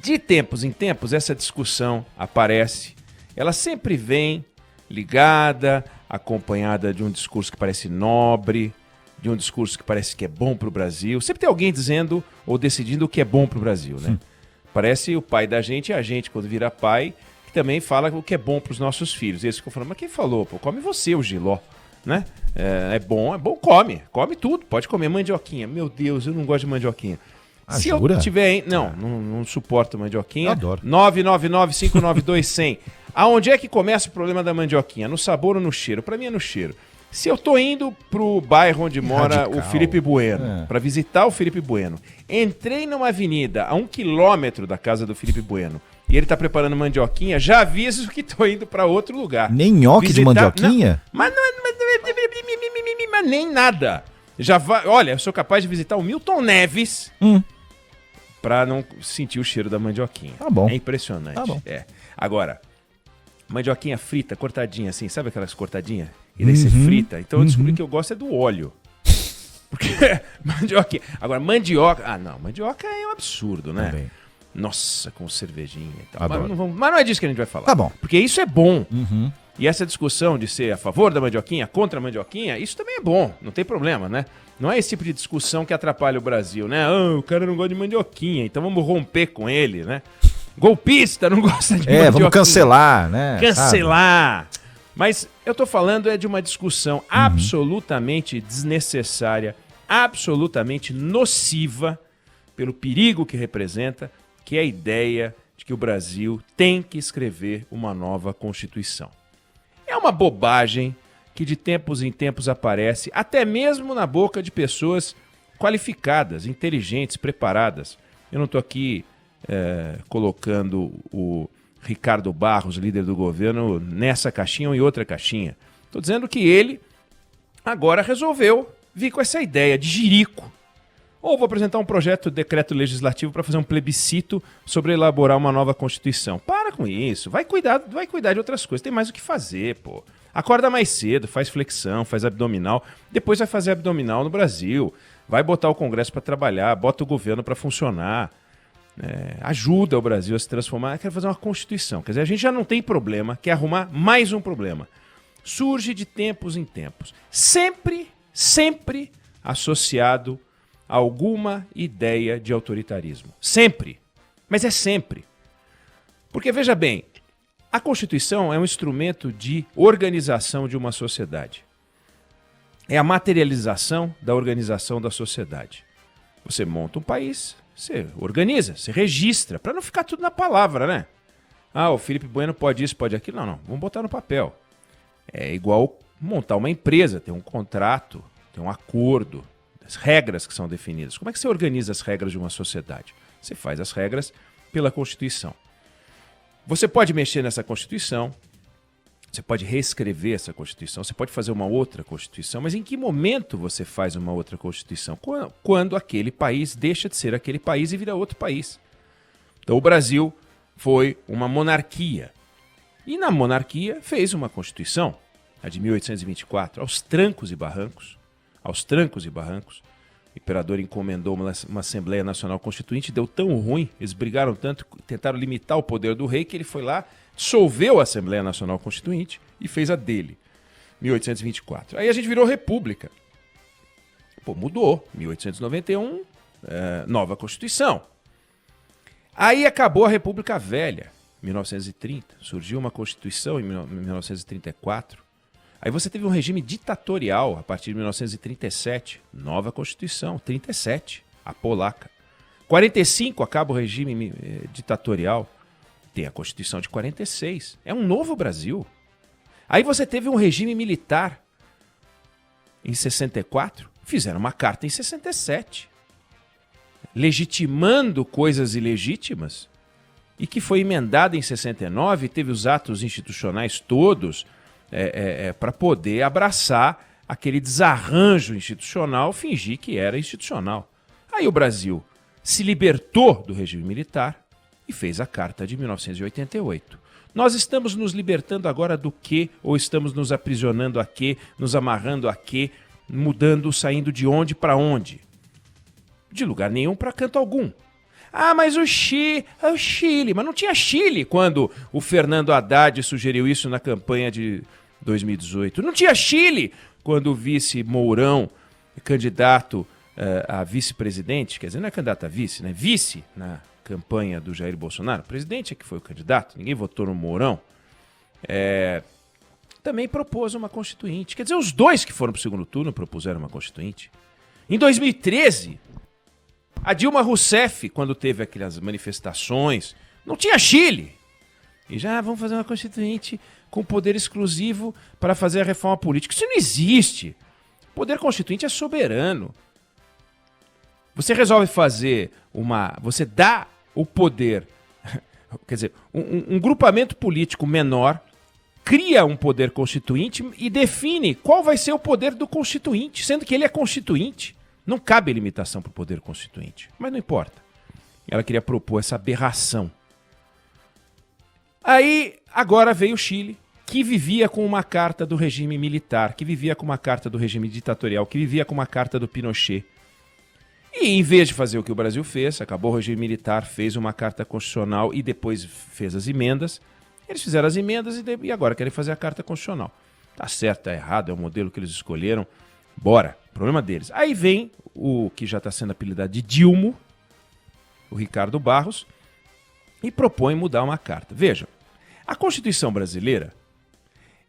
De tempos em tempos, essa discussão aparece. Ela sempre vem ligada, acompanhada de um discurso que parece nobre, de um discurso que parece que é bom para o Brasil. Sempre tem alguém dizendo ou decidindo o que é bom para o Brasil, né? Parece o pai da gente e a gente, quando vira pai, que também fala o que é bom para os nossos filhos. E eles ficam falando, mas quem falou? Pô, come você, o Giló, né? É bom, come tudo, pode comer mandioquinha. Meu Deus, eu não gosto de mandioquinha. Se jura? eu tiver... Não suporto mandioquinha. Eu adoro. 999-592-100. Aonde é que começa o problema da mandioquinha? No sabor ou no cheiro? Pra mim é no cheiro. Se eu tô indo pro bairro onde mora o Felipe Bueno, pra visitar o Felipe Bueno, entrei numa avenida a 1 quilômetro da casa do Felipe Bueno e ele tá preparando mandioquinha, já aviso que tô indo pra outro lugar. Nem nhoque de mandioquinha? Mas nem nada. Já vai, olha, eu sou capaz de visitar o Milton Neves pra não sentir o cheiro da mandioquinha. Tá bom. É impressionante. Tá bom. Agora, mandioquinha frita, cortadinha assim, sabe aquelas cortadinhas? E daí você frita. Então eu descobri que eu gosto é do óleo. Porque mandioquinha. Agora, mandioca... Ah, não, mandioca é um absurdo, né? Também. Nossa, com cervejinha e tal. Adoro. Mas não é disso que a gente vai falar. Tá bom. Porque isso é bom. E essa discussão de ser a favor da mandioquinha, contra a mandioquinha, isso também é bom. Não tem problema, né? Não é esse tipo de discussão que atrapalha o Brasil, né? O cara não gosta de mandioquinha, então vamos romper com ele, né? Golpista, não gosta de mandioquinha. Vamos cancelar, né? Cancelar. Mas eu tô falando de uma discussão absolutamente desnecessária, absolutamente nociva pelo perigo que representa, que é a ideia de que o Brasil tem que escrever uma nova Constituição. É uma bobagem que de tempos em tempos aparece, até mesmo na boca de pessoas qualificadas, inteligentes, preparadas. Eu não estou aqui colocando o Ricardo Barros, líder do governo, nessa caixinha ou em outra caixinha. Estou dizendo que ele agora resolveu vir com essa ideia de jirico. Ou vou apresentar um projeto de decreto legislativo para fazer um plebiscito sobre elaborar uma nova Constituição. Para com isso, vai cuidar de outras coisas, tem mais o que fazer, pô. Acorda mais cedo, faz flexão, faz abdominal, depois vai fazer abdominal no Brasil, vai botar o Congresso para trabalhar, bota o governo para funcionar. Ajuda o Brasil a se transformar. Quer fazer uma Constituição. Quer dizer, a gente já não tem problema, quer arrumar mais um problema. Surge de tempos em tempos. Sempre associado a alguma ideia de autoritarismo. Sempre. Mas é sempre. Porque, veja bem, a Constituição é um instrumento de organização de uma sociedade. É a materialização da organização da sociedade. Você monta um país... Você organiza, você registra, para não ficar tudo na palavra, né? Ah, o Felipe Bueno pode isso, pode aquilo. Não, vamos botar no papel. É igual montar uma empresa, tem um contrato, tem um acordo, as regras que são definidas. Como é que você organiza as regras de uma sociedade? Você faz as regras pela Constituição. Você pode mexer nessa Constituição, você pode reescrever essa Constituição, você pode fazer uma outra Constituição, mas em que momento você faz uma outra Constituição? Quando aquele país deixa de ser aquele país e vira outro país. Então o Brasil foi uma monarquia. E na monarquia fez uma Constituição, a de 1824, aos trancos e barrancos. Aos trancos e barrancos. O imperador encomendou uma Assembleia Nacional Constituinte, deu tão ruim, eles brigaram tanto, tentaram limitar o poder do rei, que ele foi lá, dissolveu a Assembleia Nacional Constituinte e fez a dele, 1824. Aí a gente virou república. Pô, mudou. 1891, nova Constituição. Aí acabou a República Velha, 1930. Surgiu uma Constituição em 1934. Aí você teve um regime ditatorial a partir de 1937. Nova Constituição, 37, a polaca. 45 acaba o regime ditatorial. Tem a Constituição de 46. É um novo Brasil. Aí você teve um regime militar em 64. Fizeram uma carta em 67. Legitimando coisas ilegítimas. E que foi emendada em 69 e teve os atos institucionais todos para poder abraçar aquele desarranjo institucional, fingir que era institucional. Aí o Brasil se libertou do regime militar e fez a Carta de 1988. Nós estamos nos libertando agora do quê? Ou estamos nos aprisionando a quê? Nos amarrando a quê? Mudando, saindo de onde para onde? De lugar nenhum para canto algum. Ah, mas o Chile. Mas não tinha Chile quando o Fernando Haddad sugeriu isso na campanha de 2018. Não tinha Chile quando o vice Mourão, candidato a vice-presidente, quer dizer, não é candidato a vice, né? Vice na campanha do Jair Bolsonaro. O presidente é que foi o candidato, ninguém votou no Mourão. Também propôs uma constituinte. Quer dizer, os dois que foram para o segundo turno propuseram uma constituinte. Em 2013, a Dilma Rousseff, quando teve aquelas manifestações, não tinha Chile. E já vamos fazer uma constituinte com poder exclusivo para fazer a reforma política. Isso não existe. O poder constituinte é soberano. Você resolve fazer você dá o poder, quer dizer, um grupamento político menor cria um poder constituinte e define qual vai ser o poder do constituinte, sendo que ele é constituinte. Não cabe limitação para o poder constituinte, mas não importa. Ela queria propor essa aberração. Aí, agora veio o Chile, que vivia com uma carta do regime militar, que vivia com uma carta do regime ditatorial, que vivia com uma carta do Pinochet. E em vez de fazer o que o Brasil fez, acabou o regime militar, fez uma carta constitucional e depois fez as emendas. Eles fizeram as emendas e agora querem fazer a carta constitucional. Tá certo, tá errado, é o modelo que eles escolheram. Bora, problema deles. Aí vem o que já está sendo apelidado de Dilmo, o Ricardo Barros, e propõe mudar uma carta. Vejam, a Constituição brasileira,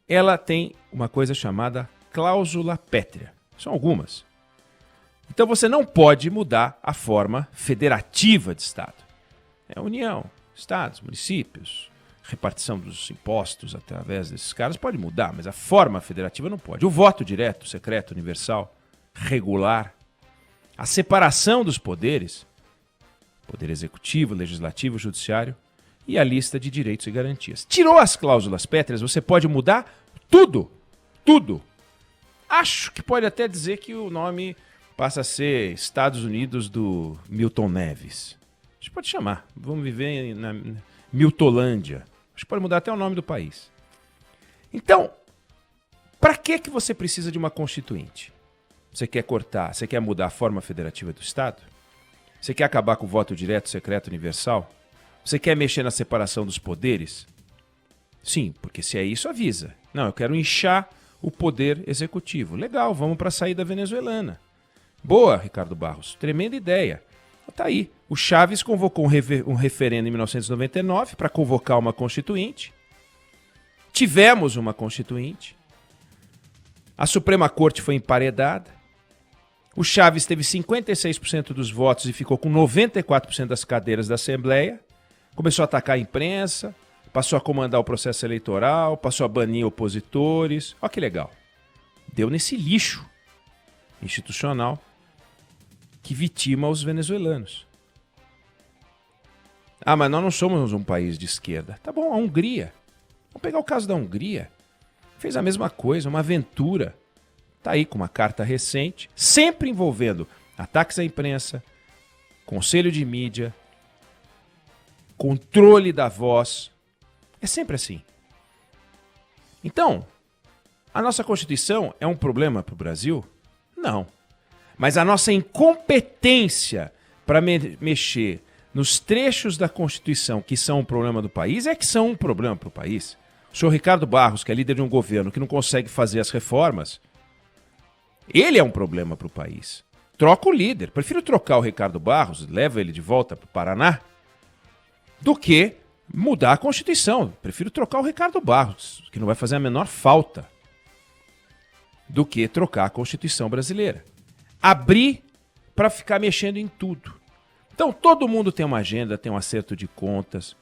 ela tem uma coisa chamada cláusula pétrea. São algumas. Então você não pode mudar a forma federativa de Estado. É a União, Estados, municípios, repartição dos impostos através desses caras pode mudar, mas a forma federativa não pode. O voto direto, secreto, universal, regular, a separação dos poderes, poder executivo, legislativo, judiciário, e a lista de direitos e garantias. Tirou as cláusulas pétreas, você pode mudar tudo. Tudo. Acho que pode até dizer que o nome passa a ser Estados Unidos do Milton Neves. A gente pode chamar. Vamos viver na Miltolândia. A gente pode mudar até o nome do país. Então, para que você precisa de uma constituinte? Você quer cortar, você quer mudar a forma federativa do Estado? Você quer acabar com o voto direto, secreto, universal? Você quer mexer na separação dos poderes? Sim, porque se é isso, avisa. Não, eu quero inchar o poder executivo. Legal, vamos para a saída venezuelana. Boa, Ricardo Barros, tremenda ideia. Tá aí. O Chaves convocou um referendo em 1999 para convocar uma constituinte. Tivemos uma constituinte. A Suprema Corte foi emparedada. O Chaves teve 56% dos votos e ficou com 94% das cadeiras da Assembleia. Começou a atacar a imprensa, passou a comandar o processo eleitoral, passou a banir opositores. Olha que legal. Deu nesse lixo institucional que vitima os venezuelanos. Ah, mas nós não somos um país de esquerda. Tá bom, a Hungria. Vamos pegar o caso da Hungria. Fez a mesma coisa, uma aventura. Tá aí com uma carta recente, sempre envolvendo ataques à imprensa, conselho de mídia, controle da voz. É sempre assim. Então, a nossa Constituição é um problema para o Brasil? Não. Mas a nossa incompetência para mexer nos trechos da Constituição que são um problema do país é que são um problema para o país. O senhor Ricardo Barros, que é líder de um governo que não consegue fazer as reformas, ele é um problema para o país. Troca o líder. Prefiro trocar o Ricardo Barros, leva ele de volta para o Paraná, do que mudar a Constituição. Prefiro trocar o Ricardo Barros, que não vai fazer a menor falta, do que trocar a Constituição brasileira. Abrir para ficar mexendo em tudo. Então todo mundo tem uma agenda, tem um acerto de contas.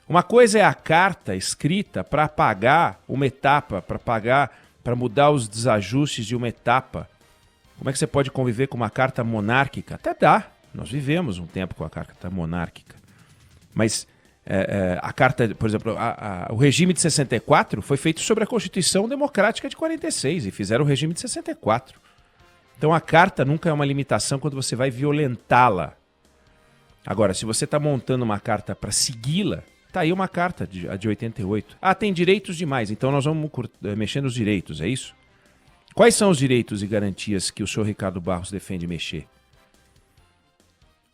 Uma coisa é a carta escrita para apagar uma etapa, para mudar os desajustes de uma etapa. Como é que você pode conviver com uma carta monárquica? Até dá. Nós vivemos um tempo com a carta monárquica. Mas a carta, por exemplo, o regime de 64 foi feito sobre a Constituição Democrática de 46 e fizeram o regime de 64. Então a carta nunca é uma limitação quando você vai violentá-la. Agora, se você está montando uma carta para segui-la, tá aí uma carta a de 88. Ah, tem direitos demais, então nós vamos mexer nos direitos, é isso? Quais são os direitos e garantias que o senhor Ricardo Barros defende mexer?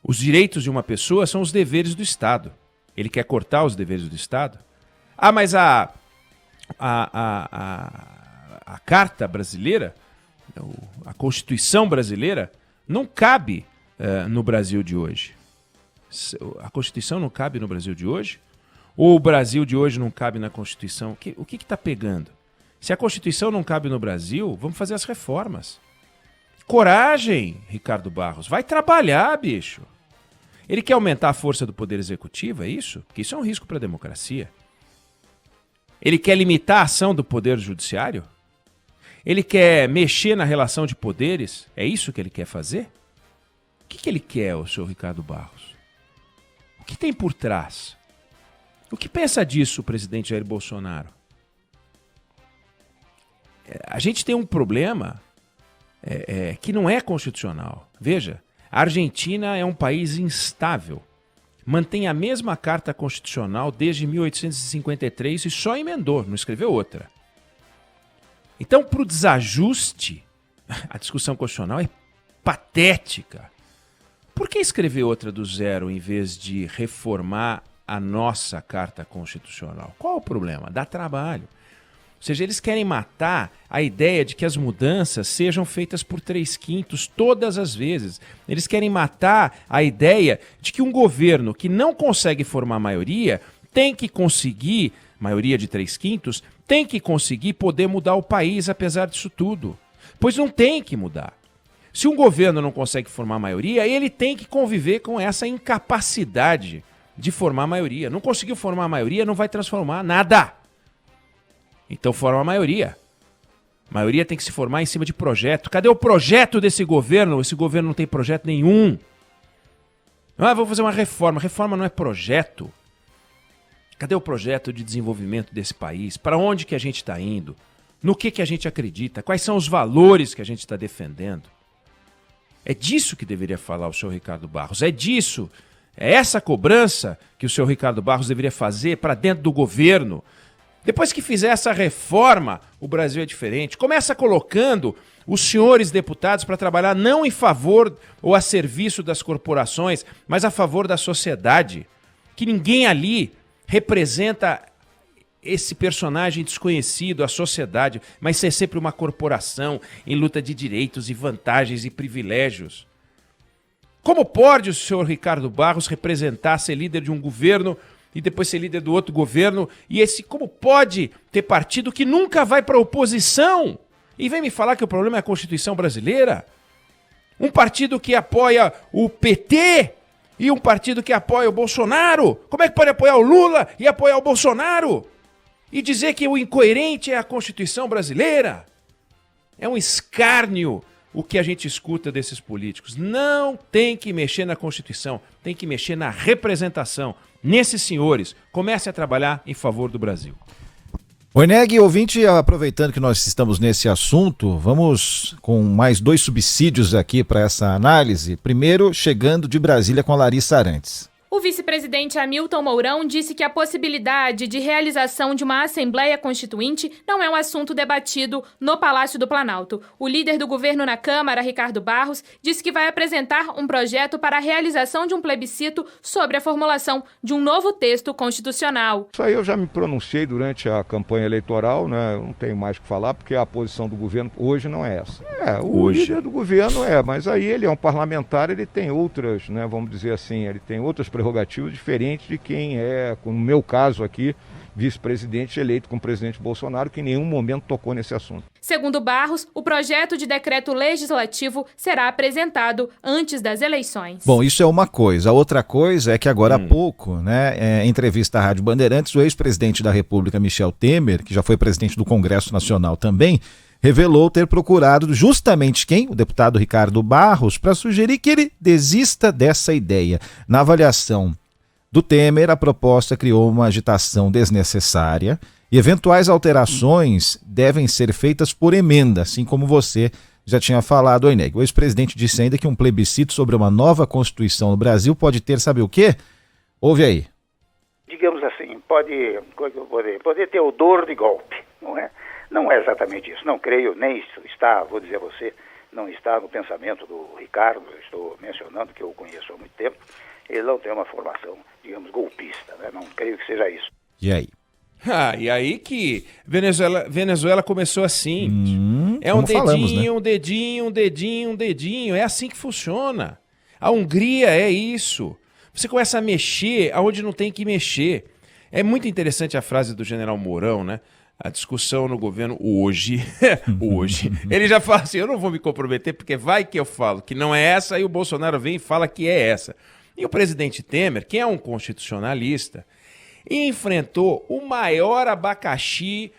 Os direitos de uma pessoa são os deveres do Estado. Ele quer cortar os deveres do Estado? Ah, mas a Carta brasileira, a Constituição brasileira, não cabe no Brasil de hoje. A Constituição não cabe no Brasil de hoje? Ou o Brasil de hoje não cabe na Constituição? O que está pegando? Se a Constituição não cabe no Brasil, vamos fazer as reformas. Coragem, Ricardo Barros. Vai trabalhar, bicho. Ele quer aumentar a força do Poder Executivo, é isso? Porque isso é um risco para a democracia. Ele quer limitar a ação do Poder Judiciário? Ele quer mexer na relação de poderes? É isso que ele quer fazer? O que ele quer, o senhor Ricardo Barros? O que tem por trás? O que pensa disso o presidente Jair Bolsonaro? A gente tem um problema que não é constitucional. Veja, a Argentina é um país instável. Mantém a mesma Carta Constitucional desde 1853 e só emendou, não escreveu outra. Então, para o desajuste, a discussão constitucional é patética. Por que escrever outra do zero em vez de reformar a nossa Carta Constitucional? Qual o problema? Dá trabalho. Ou seja, eles querem matar a ideia de que as mudanças sejam feitas por 3/5 todas as vezes. Eles querem matar a ideia de que um governo que não consegue formar maioria tem que conseguir, maioria de 3/5, tem que conseguir poder mudar o país apesar disso tudo. Pois não tem que mudar. Se um governo não consegue formar maioria, ele tem que conviver com essa incapacidade de formar maioria. Não conseguiu formar maioria, não vai transformar nada. Então forma a maioria. A maioria tem que se formar em cima de projeto. Cadê o projeto desse governo? Esse governo não tem projeto nenhum. Vamos fazer uma reforma. Reforma não é projeto. Cadê o projeto de desenvolvimento desse país? Para onde que a gente está indo? No que a gente acredita? Quais são os valores que a gente está defendendo? É disso que deveria falar o senhor Ricardo Barros. É disso. É essa cobrança que o senhor Ricardo Barros deveria fazer para dentro do governo. Depois que fizer essa reforma, o Brasil é diferente. Começa colocando os senhores deputados para trabalhar não em favor ou a serviço das corporações, mas a favor da sociedade. Que ninguém ali representa esse personagem desconhecido, a sociedade, mas ser sempre uma corporação em luta de direitos e vantagens e privilégios. Como pode o senhor Ricardo Barros representar, ser líder de um governo e depois ser líder do outro governo, e como pode ter partido que nunca vai para a oposição? E vem me falar que o problema é a Constituição brasileira? Um partido que apoia o PT e um partido que apoia o Bolsonaro? Como é que pode apoiar o Lula e apoiar o Bolsonaro? E dizer que o incoerente é a Constituição brasileira? É um escárnio o que a gente escuta desses políticos. Não tem que mexer na Constituição, tem que mexer na representação. Nesses senhores, comece a trabalhar em favor do Brasil. Oineg, ouvinte, aproveitando que nós estamos nesse assunto, vamos com mais 2 subsídios aqui para essa análise. Primeiro, chegando de Brasília com a Larissa Arantes. O vice-presidente Hamilton Mourão disse que a possibilidade de realização de uma Assembleia Constituinte não é um assunto debatido no Palácio do Planalto. O líder do governo na Câmara, Ricardo Barros, disse que vai apresentar um projeto para a realização de um plebiscito sobre a formulação de um novo texto constitucional. Isso aí eu já me pronunciei durante a campanha eleitoral, né? Eu não tenho mais o que falar, porque a posição do governo hoje não é essa. Líder do governo mas aí ele é um parlamentar, ele tem outras, né, vamos dizer assim, ele tem outras prerrogativas diferentes de quem é, no meu caso aqui, vice-presidente eleito com o presidente Bolsonaro, que em nenhum momento tocou nesse assunto. Segundo Barros, o projeto de decreto legislativo será apresentado antes das eleições. Bom, isso é uma coisa. A outra coisa é que agora há pouco, em entrevista à Rádio Bandeirantes, o ex-presidente da República, Michel Temer, que já foi presidente do Congresso Nacional também, revelou ter procurado justamente quem? O deputado Ricardo Barros, para sugerir que ele desista dessa ideia. Na avaliação do Temer, a proposta criou uma agitação desnecessária e eventuais alterações devem ser feitas por emenda, assim como você já tinha falado, Oineg. O ex-presidente disse ainda que um plebiscito sobre uma nova Constituição no Brasil pode ter, sabe o quê? Ouve aí. Digamos assim, pode ter odor de golpe, não é? Não é exatamente isso, não creio, nem isso está, vou dizer a você, não está no pensamento do Ricardo, eu estou mencionando que eu o conheço há muito tempo, ele não tem uma formação, digamos, golpista, né? Não creio que seja isso. E aí? E aí que Venezuela começou assim. É um como dedinho, falamos, né? um dedinho, um dedinho, um dedinho. É assim que funciona. A Hungria é isso. Você começa a mexer aonde não tem que mexer. É muito interessante a frase do general Mourão, né? A discussão no governo hoje. Ele já fala assim, eu não vou me comprometer porque vai que eu falo que não é essa e o Bolsonaro vem e fala que é essa. E o presidente Temer, que é um constitucionalista, enfrentou o maior abacaxi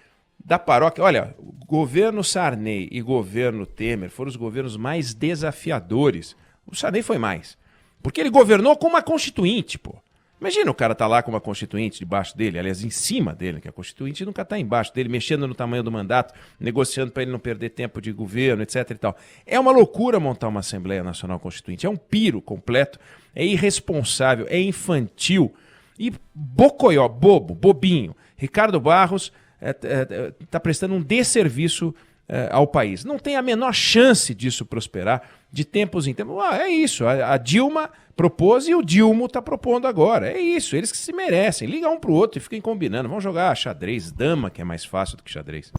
da paróquia. Olha, o governo Sarney e governo Temer foram os governos mais desafiadores. O Sarney foi mais. Porque ele governou com uma constituinte, pô. Imagina o cara tá lá com uma constituinte debaixo dele, aliás, em cima dele, que a constituinte nunca tá embaixo dele, mexendo no tamanho do mandato, negociando para ele não perder tempo de governo, etc e tal. É uma loucura montar uma Assembleia Nacional Constituinte. É um piro completo, é irresponsável, é infantil. E bocoió, bobinho. Ricardo Barros está prestando um desserviço ao país. Não tem a menor chance disso prosperar de tempos em tempos. É isso, a Dilma propôs e o Dilma está propondo agora. É isso, eles que se merecem. Liga um pro outro e fiquem combinando. Vamos jogar xadrez, dama, que é mais fácil do que xadrez.